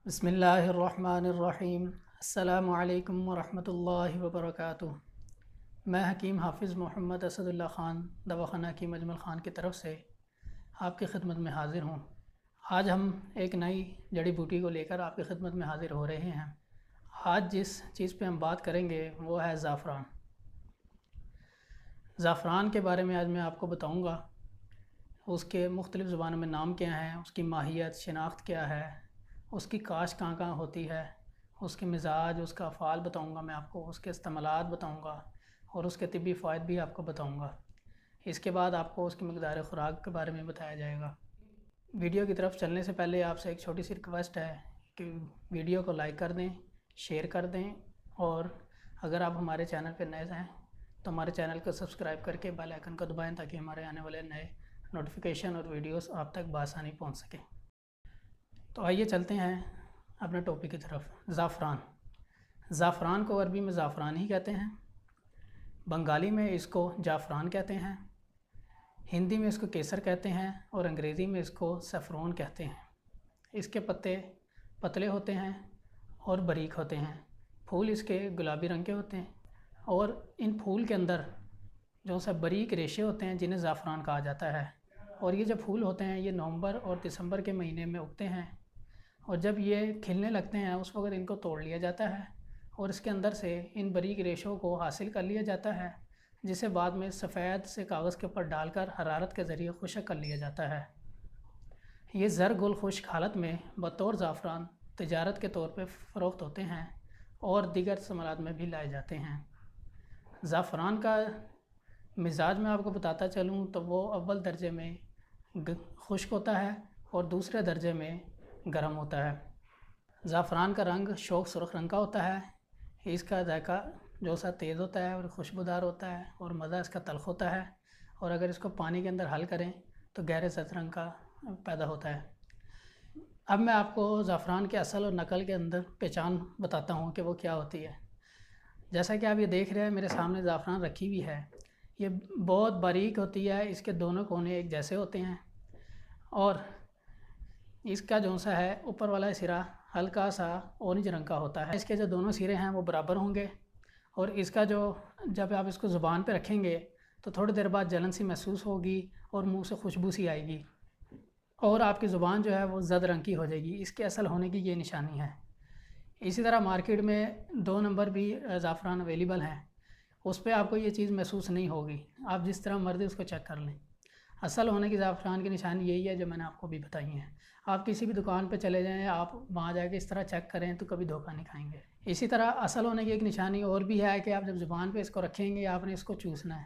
بسم اللہ الرحمن الرحیم۔ السلام علیکم ورحمۃ اللہ وبرکاتہ۔ میں حکیم حافظ محمد اسد اللہ خان دواخانہ حکیم اجمل خان کی طرف سے آپ کی خدمت میں حاضر ہوں۔ آج ہم ایک نئی جڑی بوٹی کو لے کر آپ کی خدمت میں حاضر ہو رہے ہیں۔ آج جس چیز پہ ہم بات کریں گے وہ ہے زعفران۔ زعفران کے بارے میں آج میں آپ کو بتاؤں گا، اس کے مختلف زبانوں میں نام کیا ہیں، اس کی ماہیت شناخت کیا ہے، اس کی کاشت کہاں کہاں ہوتی ہے، اس کے مزاج، اس کا افعال بتاؤں گا میں آپ کو، اس کے استعمالات بتاؤں گا اور اس کے طبی فوائد بھی آپ کو بتاؤں گا۔ اس کے بعد آپ کو اس کی مقدار خوراک کے بارے میں بتایا جائے گا۔ ویڈیو کی طرف چلنے سے پہلے آپ سے ایک چھوٹی سی ریکویسٹ ہے کہ ویڈیو کو لائک کر دیں، شیئر کر دیں، اور اگر آپ ہمارے چینل پہ نئے ہیں تو ہمارے چینل کو سبسکرائب کر کے بیل آئیکن کو دبائیں تاکہ ہمارے آنے والے نئے نوٹیفیکیشن اور ویڈیوز آپ تک بآسانی پہنچ سکیں۔ تو آئیے چلتے ہیں اپنے ٹاپک کی طرف۔ زعفران۔ زعفران کو عربی میں زعفران ہی کہتے ہیں، بنگالی میں اس کو جعفران کہتے ہیں، ہندی میں اس کو کیسر کہتے ہیں اور انگریزی میں اس کو سیفرون کہتے ہیں۔ اس کے پتے پتلے ہوتے ہیں اور باریک ہوتے ہیں، پھول اس کے گلابی رنگ کے ہوتے ہیں، اور ان پھول کے اندر جو سا باریک ریشے ہوتے ہیں جنہیں زعفران کہا جاتا ہے، اور یہ جو پھول ہوتے ہیں یہ نومبر اور دسمبر کے مہینے میں اگتے ہیں، اور جب یہ کھلنے لگتے ہیں اس وقت ان کو توڑ لیا جاتا ہے اور اس کے اندر سے ان باریک ریشوں کو حاصل کر لیا جاتا ہے، جسے بعد میں سفید سے کاغذ کے اوپر ڈال کر حرارت کے ذریعے خشک کر لیا جاتا ہے۔ یہ زر گل خشک حالت میں بطور زعفران تجارت کے طور پہ فروخت ہوتے ہیں اور دیگر استعمالات میں بھی لائے جاتے ہیں۔ زعفران کا مزاج میں آپ کو بتاتا چلوں تو وہ اول درجے میں خشک ہوتا ہے اور دوسرے درجے میں گرم ہوتا ہے۔ زعفران کا رنگ شوخ سرخ رنگ کا ہوتا ہے، اس کا ذائقہ جو سا تیز ہوتا ہے اور خوشبودار ہوتا ہے، اور مزہ اس کا تلخ ہوتا ہے، اور اگر اس کو پانی کے اندر حل کریں تو گہرے سبز رنگ کا پیدا ہوتا ہے۔ اب میں آپ کو زعفران کے اصل اور نقل کے اندر پہچان بتاتا ہوں کہ وہ کیا ہوتی ہے۔ جیسا کہ آپ یہ دیکھ رہے ہیں میرے سامنے زعفران رکھی ہوئی ہے، یہ بہت باریک ہوتی ہے، اس کے دونوں کونے ایک جیسے ہوتے ہیں، اور اس کا جو سا ہے اوپر والا سرا ہلکا سا اورنج رنگ کا ہوتا ہے۔ اس کے جو دونوں سرے ہیں وہ برابر ہوں گے، اور اس کا جب آپ اس کو زبان پہ رکھیں گے تو تھوڑی دیر بعد جلن سی محسوس ہوگی اور منہ سے خوشبو سی آئے گی، اور آپ کی زبان جو ہے وہ زرد رنگ کی ہو جائے گی۔ اس کے اصل ہونے کی یہ نشانی ہے۔ اسی طرح مارکیٹ میں 2 نمبر بھی زعفران اویلیبل ہیں، اس پہ آپ کو یہ چیز محسوس نہیں ہوگی، آپ جس طرح مرضی اس کو چیک کر لیں۔ اصل ہونے کی زعفران کی نشانی یہی ہے جو میں نے آپ کو بھی بتائی ہیں۔ آپ کسی بھی دکان پہ چلے جائیں، آپ وہاں جا کے اس طرح چیک کریں تو کبھی دھوکہ نہیں کھائیں گے۔ اسی طرح اصل ہونے کی ایک نشانی اور بھی ہے کہ آپ جب زبان پہ اس کو رکھیں گے آپ نے اس کو چوسنا ہے،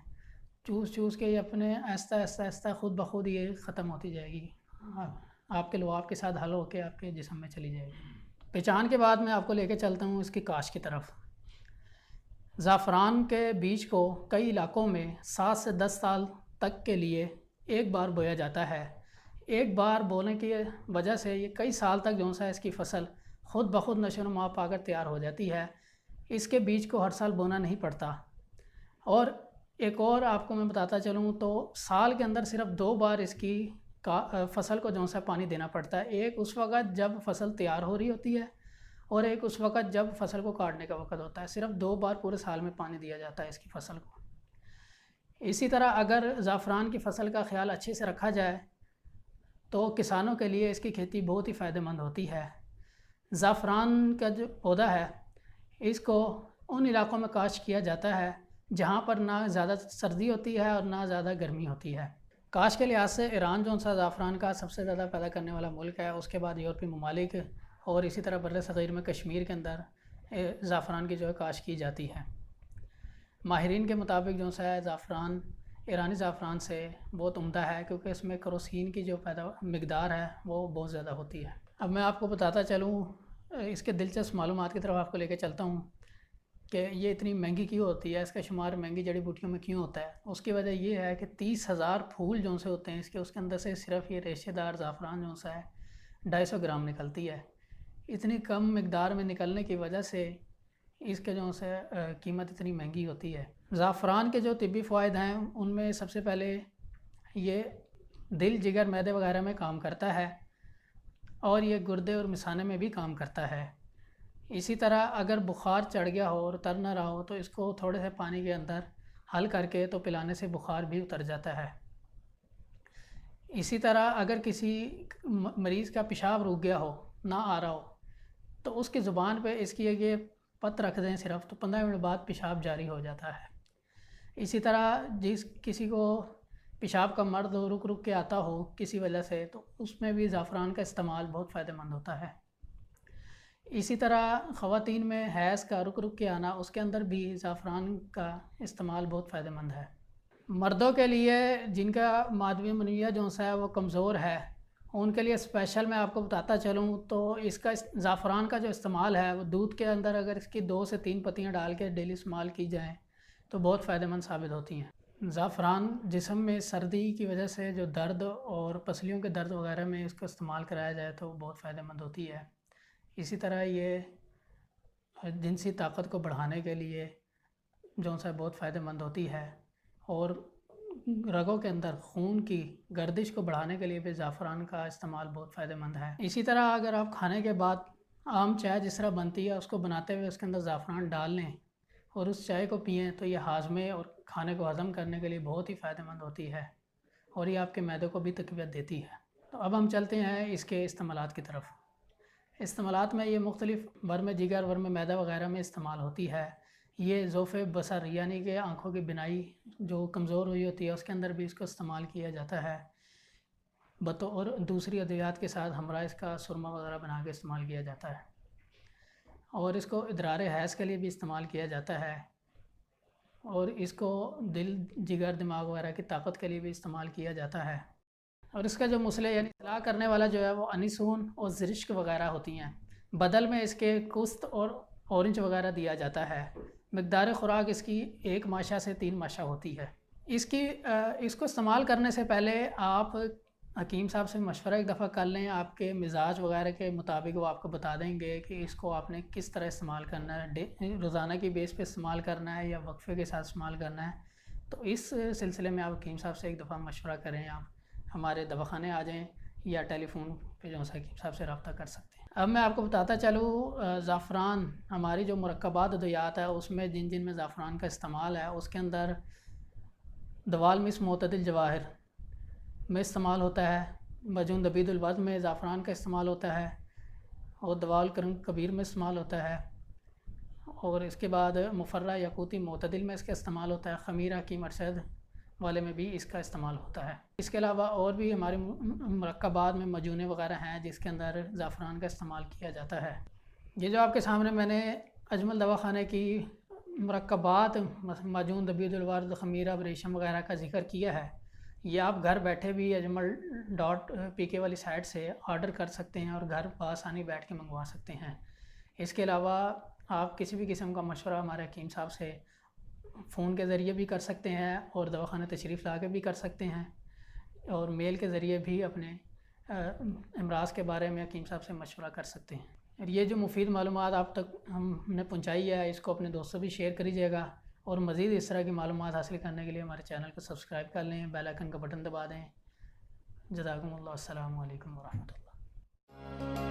چوس کے یہ اپنے آہستہ آہستہ آہستہ خود بخود یہ ختم ہوتی جائے گی، آپ کے لعاب کے ساتھ حل ہو کے آپ کے جسم میں چلی جائے گی۔ پہچان کے بعد میں آپ کو لے کے چلتا ہوں اس کی کاشت کی طرف۔ زعفران کے بیج کو کئی علاقوں میں 7 سے 10 سال تک کے لیے ایک بار بویا جاتا ہے۔ ایک بار بونے کی وجہ سے یہ کئی سال تک جو سا اس کی فصل خود بخود نشو و نما پا کر تیار ہو جاتی ہے، اس کے بیج کو ہر سال بونا نہیں پڑتا۔ اور ایک اور آپ کو میں بتاتا چلوں تو سال کے اندر صرف 2 بار اس کی فصل کو جو سا پانی دینا پڑتا ہے، ایک اس وقت جب فصل تیار ہو رہی ہوتی ہے اور ایک اس وقت جب فصل کو کاٹنے کا وقت ہوتا ہے۔ صرف 2 بار پورے سال میں پانی دیا جاتا ہے اس کی فصل کو۔ اسی طرح اگر زعفران کی فصل کا خیال اچھے سے رکھا جائے تو کسانوں کے لیے اس کی کھیتی بہت ہی فائدہ مند ہوتی ہے۔ زعفران کا جو پودا ہے اس کو ان علاقوں میں کاشت کیا جاتا ہے جہاں پر نہ زیادہ سردی ہوتی ہے اور نہ زیادہ گرمی ہوتی ہے۔ کاشت کے لحاظ سے ایران جو سا زعفران کا سب سے زیادہ پیدا کرنے والا ملک ہے، اس کے بعد یورپی ممالک، اور اسی طرح بر صغیر میں کشمیر کے اندر زعفران کی جو ہے کاشت کی جاتی ہے۔ ماہرین کے مطابق جو سا ہے زعفران ایرانی زعفران سے بہت عمدہ ہے کیونکہ اس میں کروسین کی جو مقدار ہے وہ بہت زیادہ ہوتی ہے۔ اب میں آپ کو بتاتا چلوں، اس کے دلچسپ معلومات کی طرف آپ کو لے کے چلتا ہوں کہ یہ اتنی مہنگی کیوں ہوتی ہے، اس کا شمار مہنگی جڑی بوٹیوں میں کیوں ہوتا ہے۔ اس کی وجہ یہ ہے کہ 30,000 پھول جو سے ہوتے ہیں اس کے اندر سے صرف یہ ریشے دار زعفران جو سا ہے 250 گرام نکلتی ہے۔ اتنی کم مقدار میں نکلنے کی وجہ سے اس کے جو سے قیمت اتنی مہنگی ہوتی ہے۔ زعفران کے جو طبی فوائد ہیں ان میں سب سے پہلے یہ دل، جگر، معدے وغیرہ میں کام کرتا ہے، اور یہ گردے اور مثانے میں بھی کام کرتا ہے۔ اسی طرح اگر بخار چڑھ گیا ہو اور اتر نہ رہا ہو تو اس کو تھوڑے سے پانی کے اندر حل کر کے تو پلانے سے بخار بھی اتر جاتا ہے۔ اسی طرح اگر کسی مریض کا پیشاب رک گیا ہو، نہ آ رہا ہو، تو اس کی زبان پہ اس کی یہ پت رکھ دیں صرف، تو 15 منٹ بعد پیشاب جاری ہو جاتا ہے۔ اسی طرح کسی کو پیشاب کا مرض ہو، رک رک کے آتا ہو کسی وجہ سے، تو اس میں بھی زعفران کا استعمال بہت فائدہ مند ہوتا ہے۔ اسی طرح خواتین میں حیض کا رک رک کے آنا، اس کے اندر بھی زعفران کا استعمال بہت فائدہ مند ہے۔ مردوں کے لیے جن کا مادہ منویہ جو ہے وہ کمزور ہے، ان کے لیے اسپیشل میں آپ کو بتاتا چلوں تو اس کا زعفران کا جو استعمال ہے وہ دودھ کے اندر اگر اس کی 2 سے 3 پتیاں ڈال کے ڈیلی استعمال کی جائیں تو بہت فائدہ مند ثابت ہوتی ہیں۔ زعفران جسم میں سردی کی وجہ سے جو درد اور پسلیوں کے درد وغیرہ میں اس کو استعمال کرایا جائے تو بہت فائدہ مند ہوتی ہے۔ اسی طرح یہ جنسی طاقت کو بڑھانے کے لیے جو ہے بہت فائدہ مند ہوتی ہے، اور رگوں کے اندر خون کی گردش کو بڑھانے کے لیے بھی زعفران کا استعمال بہت فائدہ مند ہے۔ اسی طرح اگر آپ کھانے کے بعد عام چائے جس طرح بنتی ہے اس کو بناتے ہوئے اس کے اندر زعفران ڈال لیں اور اس چائے کو پئیں تو یہ ہاضمے اور کھانے کو ہضم کرنے کے لیے بہت ہی فائدہ مند ہوتی ہے، اور یہ آپ کے معدے کو بھی تقویت دیتی ہے۔ تو اب ہم چلتے ہیں اس کے استعمالات کی طرف۔ استعمالات میں یہ مختلف ورم جگر، ورم معدہ وغیرہ میں استعمال ہوتی ہے۔ یہ ذوف بصر یعنی کہ آنکھوں کی بینائی جو کمزور ہوئی ہوتی ہے اس کے اندر بھی اس کو استعمال کیا جاتا ہے، اور دوسری ادویات کے ساتھ ہمراہ اس کا سرما وغیرہ بنا کے استعمال کیا جاتا ہے، اور اس کو ادرار حیض کے لیے بھی استعمال کیا جاتا ہے، اور اس کو دل، جگر، دماغ وغیرہ کی طاقت کے لیے بھی استعمال کیا جاتا ہے۔ اور اس کا جو مسئلہ یعنی اصلاح کرنے والا جو ہے وہ انیسون اور زرشک وغیرہ ہوتی ہیں، بدل میں اس کے کست اور اورنج وغیرہ دیا جاتا ہے۔ مقدار خوراک اس کی 1 ماشا سے 3 ماشا ہوتی ہے۔ اس کو استعمال کرنے سے پہلے آپ حکیم صاحب سے مشورہ ایک دفعہ کر لیں، آپ کے مزاج وغیرہ کے مطابق وہ آپ کو بتا دیں گے کہ اس کو آپ نے کس طرح استعمال کرنا ہے، روزانہ کی بیس پہ استعمال کرنا ہے یا وقفے کے ساتھ استعمال کرنا ہے۔ تو اس سلسلے میں آپ حکیم صاحب سے ایک دفعہ مشورہ کریں، آپ ہمارے دواخانے آ جائیں یا ٹیلی فون پہ جو حکیم صاحب سے رابطہ کر سکتے ہیں۔ اب میں آپ کو بتاتا چلوں زعفران ہماری جو مرکبات ادویات ہے اس میں جن میں زعفران کا استعمال ہے، اس کے اندر دوال مس معتدل جواہر میں استعمال ہوتا ہے، مجون دبید الوضع میں زعفران کا استعمال ہوتا ہے، اور دوال کرنگ کبیر میں استعمال ہوتا ہے، اور اس کے بعد مفرہ یاقوتی معتدل میں اس کا استعمال ہوتا ہے، خمیر حکیم ارشد والے میں بھی اس کا استعمال ہوتا ہے۔ اس کے علاوہ اور بھی ہمارے مرکبات میں مجونے وغیرہ ہیں جس کے اندر زعفران کا استعمال کیا جاتا ہے۔ یہ جو آپ کے سامنے میں نے اجمل دواخانے کی مرکبات مجون دبید الورد، خمیرہ، ریشم وغیرہ کا ذکر کیا ہے، یہ آپ گھر بیٹھے بھی اجمل.pk والی سائٹ سے آرڈر کر سکتے ہیں اور گھر بآسانی بیٹھ کے منگوا سکتے ہیں۔ اس کے علاوہ آپ کسی بھی قسم کا مشورہ ہمارے حکیم صاحب سے فون کے ذریعے بھی کر سکتے ہیں، اور دواخانہ تشریف لا کے بھی کر سکتے ہیں، اور میل کے ذریعے بھی اپنے امراض کے بارے میں حکیم صاحب سے مشورہ کر سکتے ہیں۔ اور یہ جو مفید معلومات آپ تک ہم نے پہنچائی ہے، اس کو اپنے دوستوں بھی شیئر کریجیے گا، اور مزید اس طرح کی معلومات حاصل کرنے کے لیے ہمارے چینل کو سبسکرائب کر لیں، بیل آئکن کا بٹن دبا دیں۔ جزاکم اللہ، السلام علیکم ورحمۃ اللہ۔